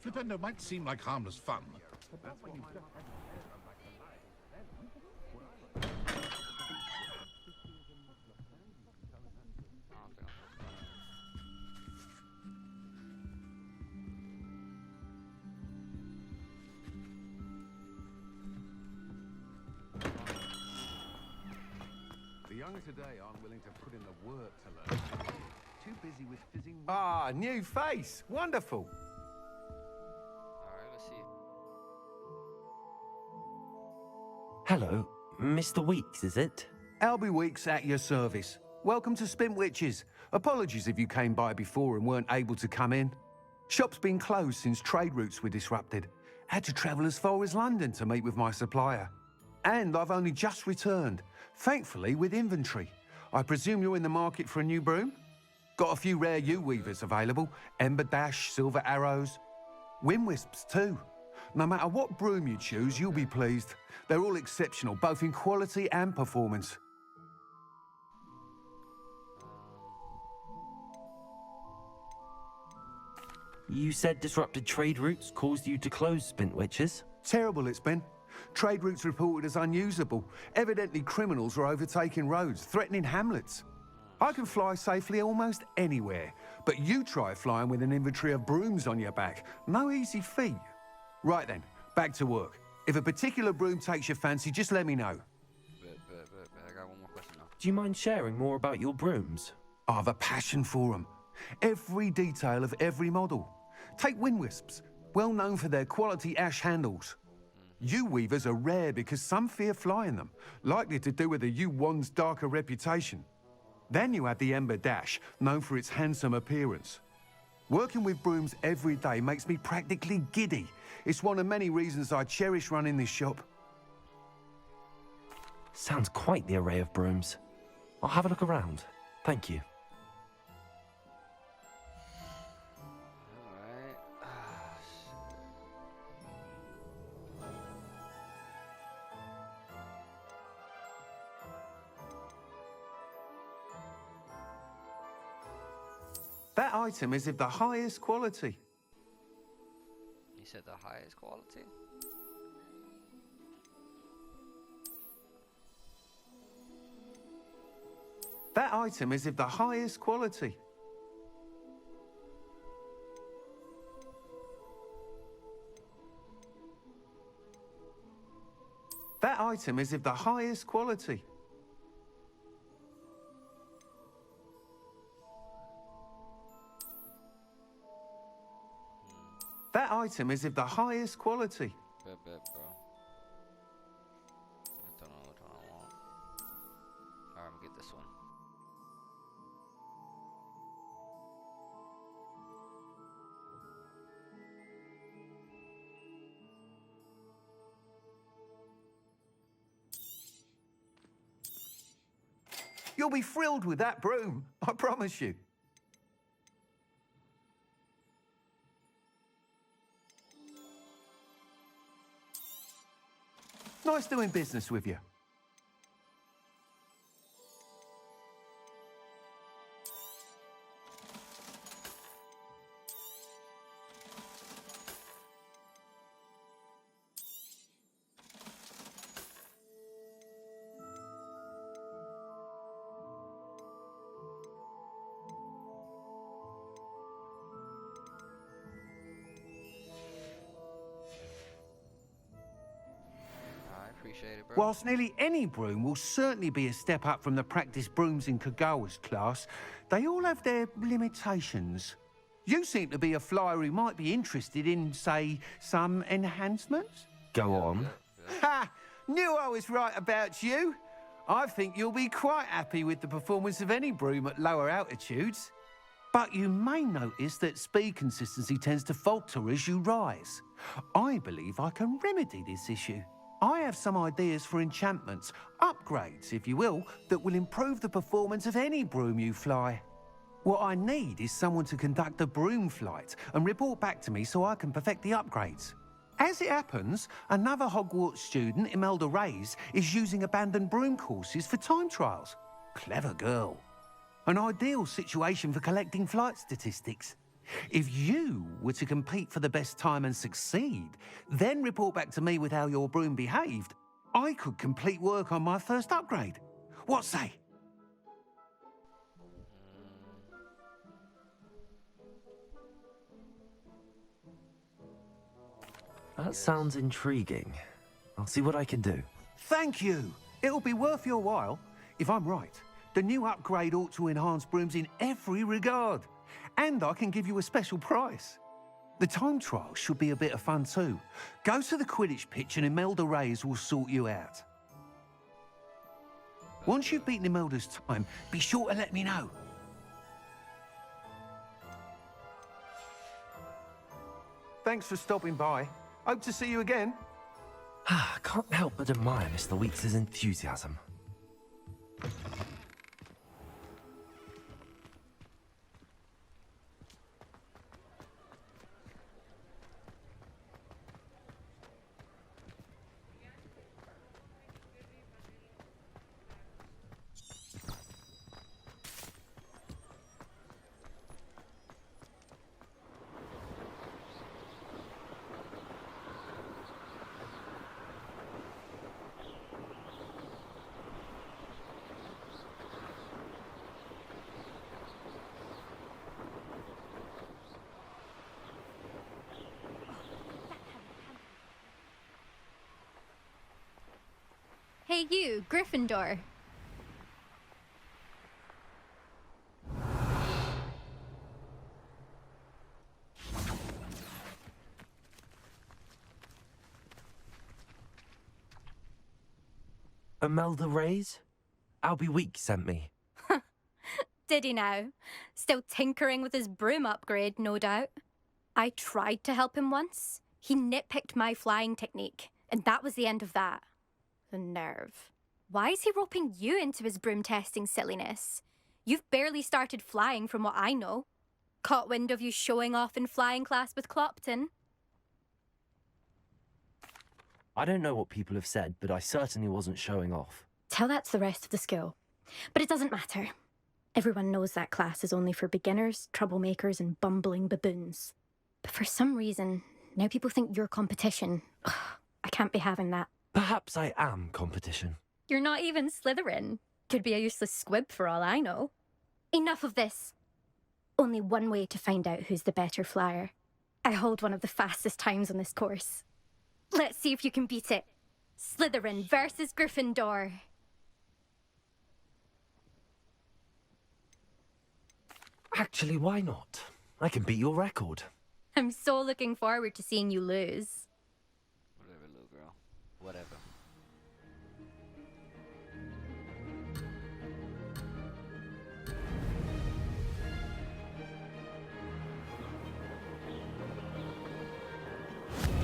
Flipendo might seem like harmless fun, but that's when you... The young today aren't willing to put in the work to learn. Too busy with fizzing... Ah, new face. Wonderful. Alright, let's see. Hello, Mr. Weeks, is it? Albie Weeks at your service. Welcome to Spintwitches. Apologies if you came by before and weren't able to come in. Shop's been closed since trade routes were disrupted. Had to travel as far as London to meet with my supplier. And I've only just returned, thankfully with inventory. I presume you're in the market for a new broom? Got a few rare U-weavers available. Ember Dash, Silver Arrows. Wind Wisps too. No matter what broom you choose, you'll be pleased. They're all exceptional, both in quality and performance. You said disrupted trade routes caused you to close Spintwitches? Terrible it's been. Trade routes reported as unusable. Evidently criminals are overtaking roads, threatening hamlets. I can fly safely almost anywhere, but you try flying with an inventory of brooms on your back. No easy feat. Right then, back to work. If a particular broom takes your fancy, just let me know. I got one more question now. Do you mind sharing more about your brooms? I have a passion for them. Every detail of every model. Take Wind Wisps, well known for their quality ash handles. U-weavers are rare because some fear flying them, likely to do with the U-wand's darker reputation. Then you have the Ember Dash, known for its handsome appearance. Working with brooms every day makes me practically giddy. It's one of many reasons I cherish running this shop. Sounds quite the array of brooms. I'll have a look around. Thank you. Alright. That item is of the highest quality. You said the highest quality? That item is of the highest quality. That item is of the highest quality. That item is of the highest quality. Bet, bro. I don't know what I want. Alright, I'm gonna get this one. You'll be thrilled with that broom, I promise you. Nice doing business with you. Appreciate it, bro. Whilst nearly any broom will certainly be a step up from the practice brooms in Kagawa's class, they all have their limitations. You seem to be a flyer who might be interested in, say, some enhancements? Go on. Ha! Knew I was right about you. I think you'll be quite happy with the performance of any broom at lower altitudes. But you may notice that speed consistency tends to falter as you rise. I believe I can remedy this issue. I have some ideas for enchantments, upgrades, if you will, that will improve the performance of any broom you fly. What I need is someone to conduct a broom flight and report back to me so I can perfect the upgrades. As it happens, another Hogwarts student, Imelda Reyes, is using abandoned broom courses for time trials. Clever girl. An ideal situation for collecting flight statistics. If you were to compete for the best time and succeed, then report back to me with how your broom behaved, I could complete work on my first upgrade. What say? That sounds intriguing. I'll see what I can do. Thank you. It'll be worth your while. If I'm right, the new upgrade ought to enhance brooms in every regard. And I can give you a special price. The time trial should be a bit of fun too. Go to the Quidditch pitch and Imelda Reyes will sort you out. Once you've beaten Imelda's time, be sure to let me know. Thanks for stopping by. Hope to see you again. Can't help but admire Mr. Weeks' enthusiasm. Hey you, Gryffindor. Imelda Reyes? Albie Weeks sent me. Did he now? Still tinkering with his broom upgrade, no doubt. I tried to help him once. He nitpicked my flying technique, and that was the end of that. The nerve. Why is he roping you into his broom testing silliness? You've barely started flying from what I know. Caught wind of you showing off in flying class with Clopton. I don't know what people have said, but I certainly wasn't showing off. Tell that to the rest of the school. But it doesn't matter. Everyone knows that class is only for beginners, troublemakers, and bumbling baboons. But for some reason, now people think you're competition. Ugh, I can't be having that. Perhaps I am competition. You're not even Slytherin. Could be a useless squib for all I know. Enough of this. Only one way to find out who's the better flyer. I hold one of the fastest times on this course. Let's see if you can beat it. Slytherin versus Gryffindor. Actually, why not? I can beat your record. I'm so looking forward to seeing you lose. Whatever, little girl. Whatever.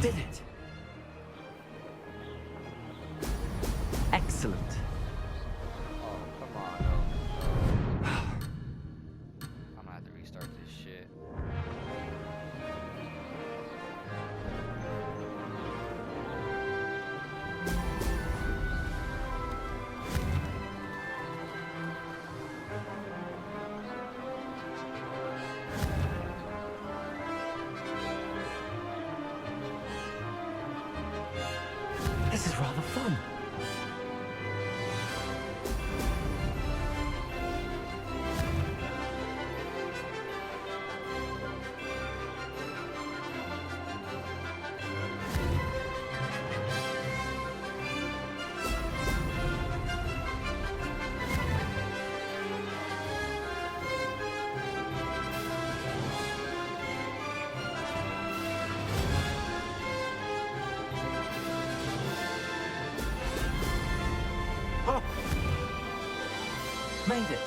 Did it! Excellent. Oh, come on, no. I'm gonna have to restart this shit. This is rather fun. Oh! Made it.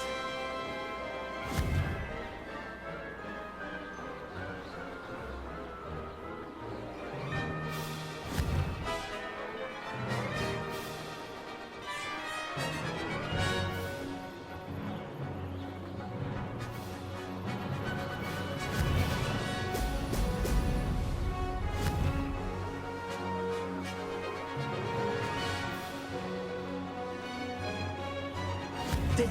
Did it.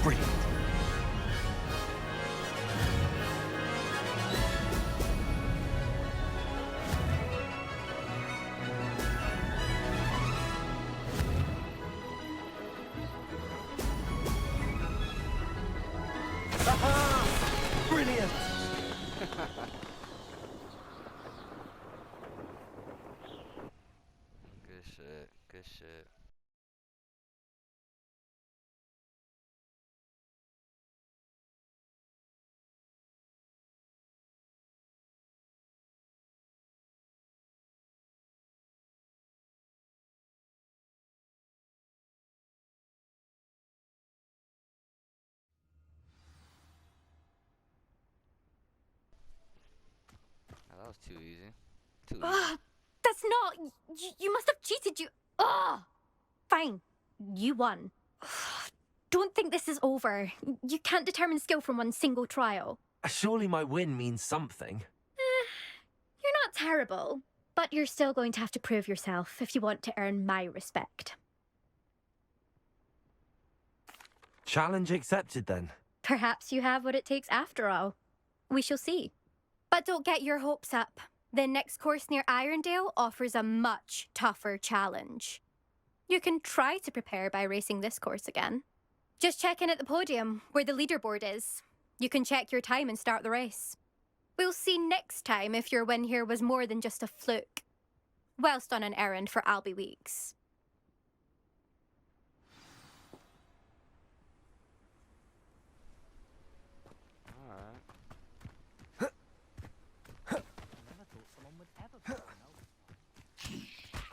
Brilliant. Aha! Brilliant! Good shit. Good shit. Oh, that was too easy. Too easy. Ugh, that's not. You must have cheated. Ugh. Fine. You won. Don't think this is over. You can't determine skill from one single trial. Surely my win means something. You're not terrible, but you're still going to have to prove yourself if you want to earn my respect. Challenge accepted then. Perhaps you have what it takes after all. We shall see. But don't get your hopes up. The next course near Irondale offers a much tougher challenge. You can try to prepare by racing this course again. Just check in at the podium, where the leaderboard is. You can check your time and start the race. We'll see next time if your win here was more than just a fluke. Whilst on an errand for Albie Weeks.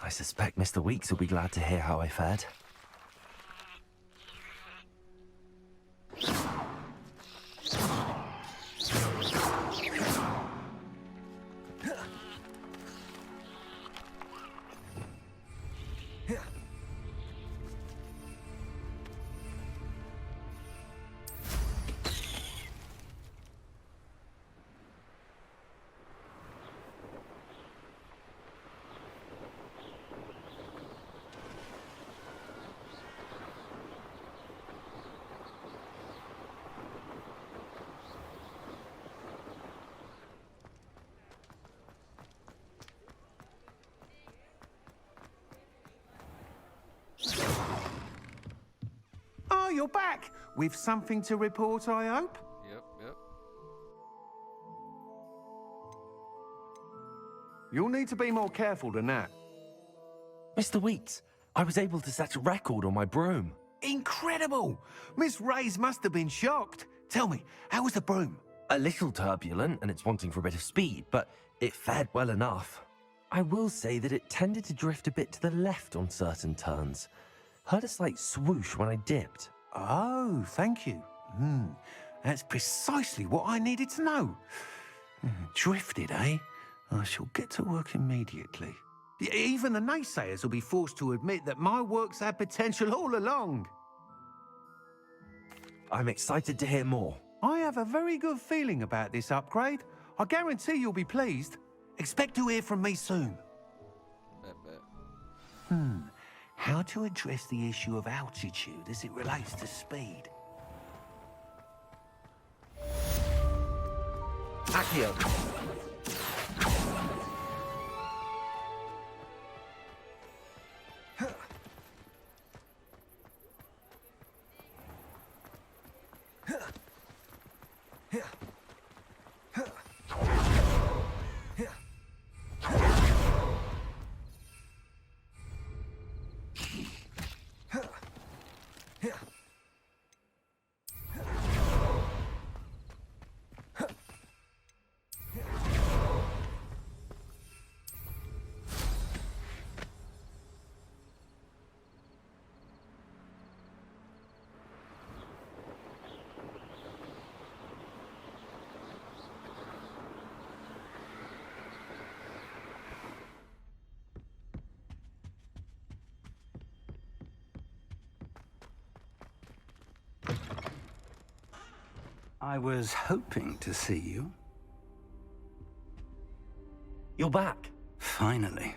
I suspect Mr. Weeks will be glad to hear how I fared. Oh, you're back! With something to report, I hope? Yep. You'll need to be more careful than that. Mr. Weeks, I was able to set a record on my broom. Incredible! Miss Reyes must have been shocked. Tell me, how was the broom? A little turbulent, and it's wanting for a bit of speed, but it fared well enough. I will say that it tended to drift a bit to the left on certain turns. Heard a slight swoosh when I dipped. Oh, thank you. That's precisely what I needed to know. Drifted, eh? I shall get to work immediately. Even the naysayers will be forced to admit that my work's had potential all along. I'm excited to hear more. I have a very good feeling about this upgrade. I guarantee you'll be pleased. Expect to hear from me soon. Bet. How to address the issue of altitude as it relates to speed. Accio. I was hoping to see you. You're back. Finally.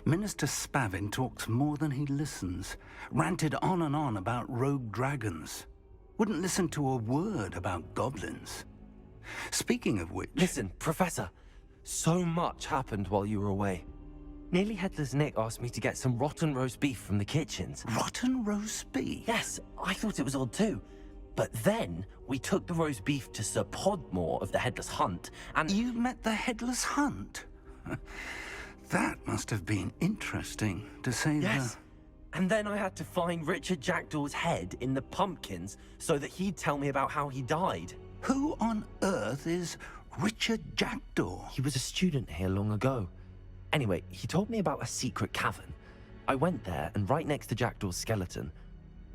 Minister Spavin talks more than he listens. Ranted on and on about rogue dragons. Wouldn't listen to a word about goblins. Speaking of which... Listen, Professor, so much happened while you were away. Nearly Headless Nick asked me to get some rotten roast beef from the kitchens. Rotten roast beef? Yes, I thought it was odd too. But then we took the roast beef to Sir Podmore of the Headless Hunt, and... You met the Headless Hunt? That must have been interesting, to say Yes. And then I had to find Richard Jackdaw's head in the pumpkins so that he'd tell me about how he died. Who on earth is Richard Jackdaw? He was a student here long ago. Anyway, he told me about a secret cavern. I went there, and right next to Jackdaw's skeleton,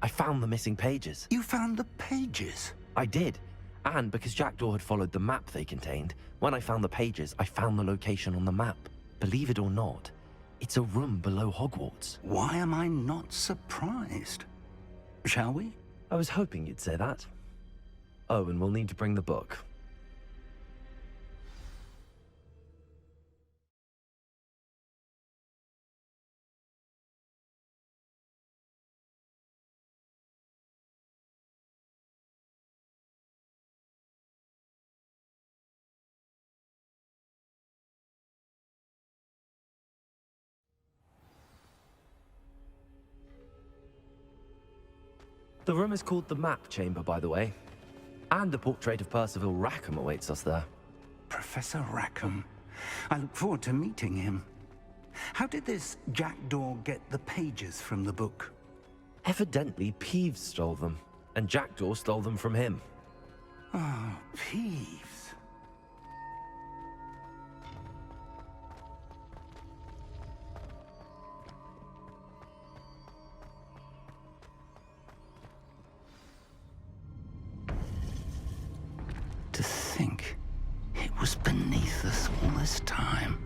I found the missing pages. You found the pages? I did. And because Jackdaw had followed the map they contained, when I found the pages, I found the location on the map. Believe it or not, it's a room below Hogwarts. Why am I not surprised? Shall we? I was hoping you'd say that. Oh, and we'll need to bring the book. The room is called the Map Chamber, by the way. And a portrait of Percival Rackham awaits us there. Professor Rackham. I look forward to meeting him. How did this Jackdaw get the pages from the book? Evidently, Peeves stole them, and Jackdaw stole them from him. Oh, Peeves. To think it was beneath us all this time.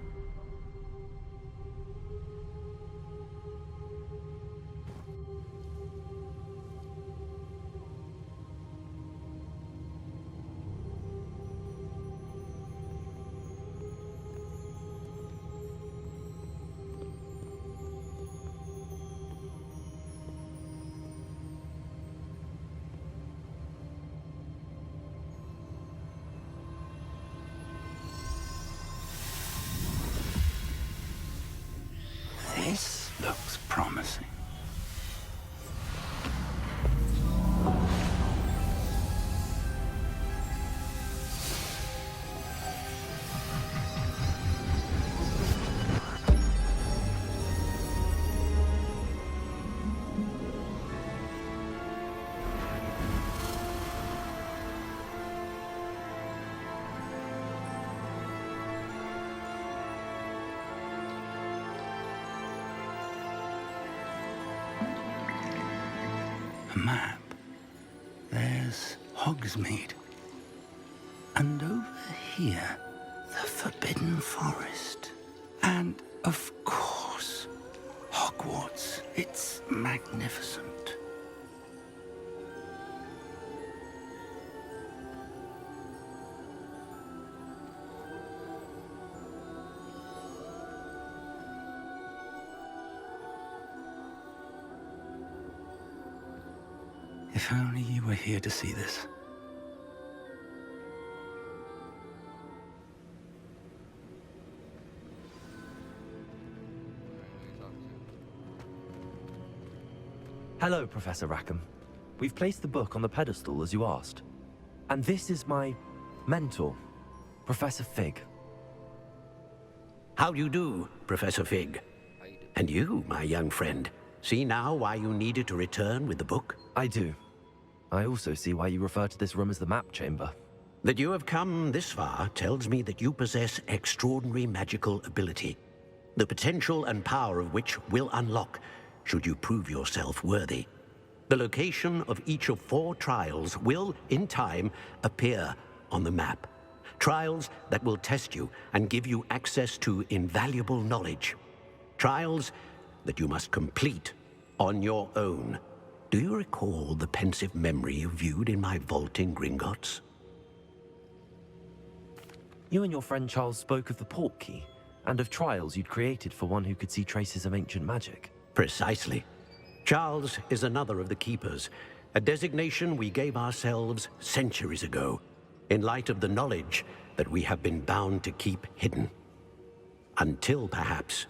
This looks promising. A map. There's Hogsmeade. And over here, the Forbidden Forest. And, of course, Hogwarts. It's magnificent. If only you were here to see this. Hello, Professor Rackham. We've placed the book on the pedestal, as you asked. And this is my mentor, Professor Fig. How do you do, Professor Fig? And you, my young friend, see now why you needed to return with the book? I do. I also see why you refer to this room as the Map Chamber. That you have come this far tells me that you possess extraordinary magical ability, the potential and power of which will unlock should you prove yourself worthy. The location of each of 4 trials will, in time, appear on the map. Trials that will test you and give you access to invaluable knowledge. Trials that you must complete on your own. Do you recall the pensive memory you viewed in my vault in Gringotts? You and your friend Charles spoke of the Portkey, and of trials you'd created for one who could see traces of ancient magic. Precisely. Charles is another of the Keepers, a designation we gave ourselves centuries ago, in light of the knowledge that we have been bound to keep hidden. Until perhaps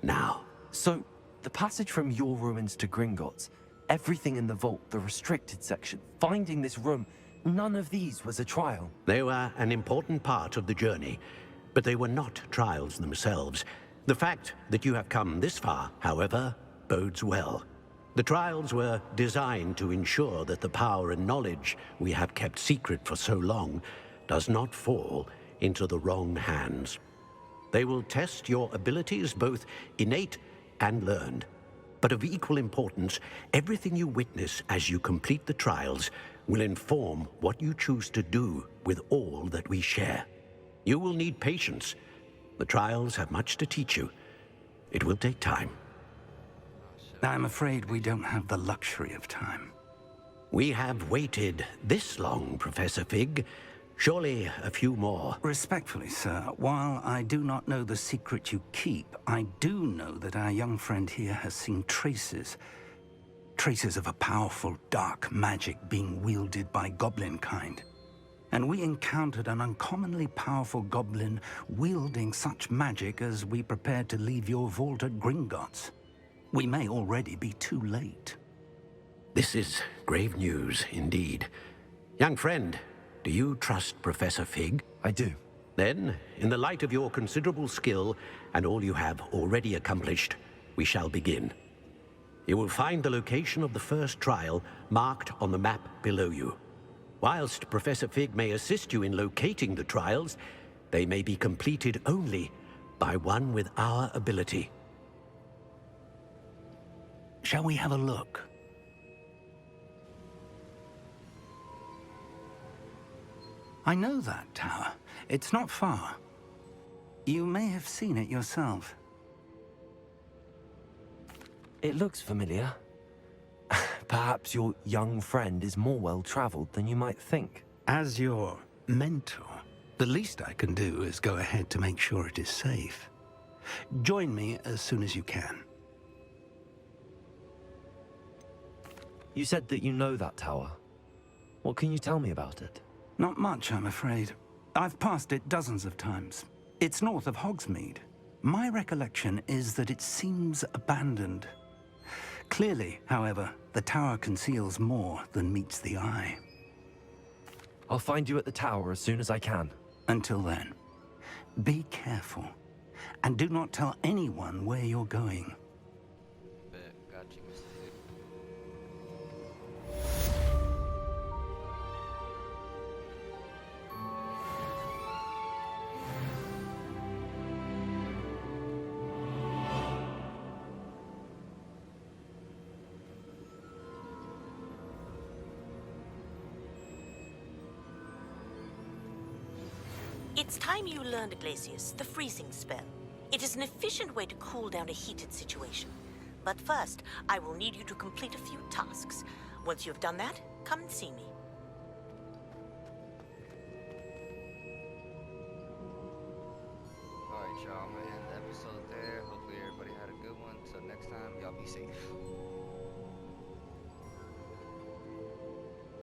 now. So, the passage from your ruins to Gringotts, everything in the vault, the restricted section, finding this room, none of these was a trial. They were an important part of the journey, but they were not trials themselves. The fact that you have come this far, however, bodes well. The trials were designed to ensure that the power and knowledge we have kept secret for so long does not fall into the wrong hands. They will test your abilities, both innate and learned. But of equal importance, everything you witness as you complete the trials will inform what you choose to do with all that we share. You will need patience. The trials have much to teach you. It will take time. I'm afraid we don't have the luxury of time. We have waited this long, Professor Fig. Surely a few more. Respectfully, sir, while I do not know the secret you keep, I do know that our young friend here has seen traces of a powerful dark magic being wielded by goblin kind. And we encountered an uncommonly powerful goblin wielding such magic as we prepared to leave your vault at Gringotts. We may already be too late. This is grave news indeed. Young friend, do you trust Professor Fig? I do. Then, in the light of your considerable skill and all you have already accomplished, we shall begin. You will find the location of the first trial marked on the map below you. Whilst Professor Fig may assist you in locating the trials, they may be completed only by one with our ability. Shall we have a look? I know that tower. It's not far. You may have seen it yourself. It looks familiar. Perhaps your young friend is more well-traveled than you might think. As your mentor, the least I can do is go ahead to make sure it is safe. Join me as soon as you can. You said that you know that tower. What can you tell me about it? Not much, I'm afraid. I've passed it dozens of times. It's north of Hogsmeade. My recollection is that it seems abandoned. Clearly, however, the tower conceals more than meets the eye. I'll find you at the tower as soon as I can. Until then, be careful, and do not tell anyone where you're going. Got you, Mr. Fig. It's time you learned, Glacius, the freezing spell. It is an efficient way to cool down a heated situation. But first, I will need you to complete a few tasks. Once you have done that, come and see me. Alright, y'all, I'm gonna end the episode there. Hopefully everybody had a good one. Till next time, y'all be safe.